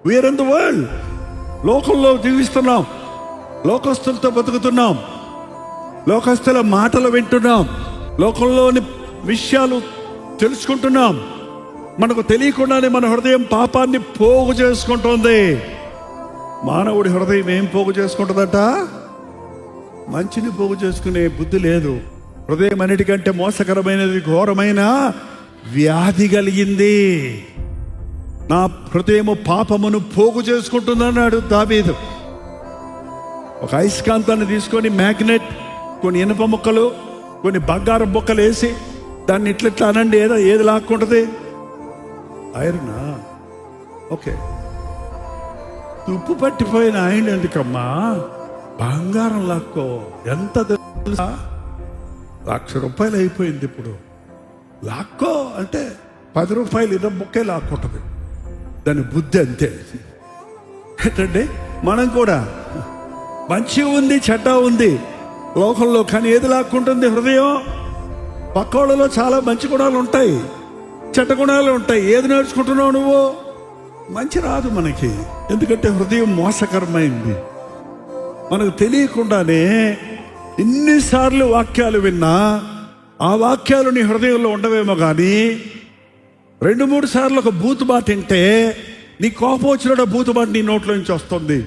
We are in the world. లోకంలో జీవిస్తున్నాం, లోకస్తులతో బతుకుతున్నాం, లోకస్తుల మాటలు వింటున్నాం, లోకంలోని విషయాలు తెలుసుకుంటున్నాం. మనకు తెలియకుండానే మన హృదయం పాపాన్ని పోగు చేసుకుంటుంది. మానవుడి హృదయం ఏం పోగు చేసుకుంటుందట? మంచిని పోగు చేసుకునే బుద్ధి లేదు. హృదయం అన్నిటికంటే మోసకరమైనది, ఘోరమైన వ్యాధి కలిగింది. నా హృదయము పాపమును పోగు చేసుకుంటుందన్నాడు దావీదు. ఒక అయస్కాంతాన్ని తీసుకొని మ్యాగ్నెట్, కొన్ని ఇనుప ముక్కలు, కొన్ని బంగారం ముక్కలు వేసి దాన్ని ఇట్లా అనండి, ఏది లాక్కుంటుంది? ఐరనా? ఓకే. తుప్పు పట్టిపోయిన ఆయన ఎందుకమ్మా బంగారం లాక్కో? ఎంత తెలుసా? ₹1,00,000 అయిపోయింది ఇప్పుడు. లాక్కో అంటే ₹10 ఇనుప ముక్కే లాక్కుంటుంది. దాని బుద్ధి అంతే. ఏంటంటే మనం కూడా మంచి ఉంది, చెడ్డ ఉంది లోకంలో, కానీ ఏది లాక్కుంటుంది? హృదయం. పక్కోళ్ళలో చాలా మంచి గుణాలు ఉంటాయి, చెడ్డ గుణాలు ఉంటాయి. ఏది నేర్చుకుంటున్నావు నువ్వు? మంచి రాదు మనకి, ఎందుకంటే హృదయం మోసకరమైంది. మనకు తెలియకుండానే ఎన్నిసార్లు వాక్యాలు విన్నా ఆ వాక్యాలు నీ హృదయంలో ఉండవేమో, కానీ 2-3 సార్లు ఒక బూతు మాట వింటే నీ కోపం వచ్చిన బూతు మాట నీ నోట్లో నుంచి వస్తుంది.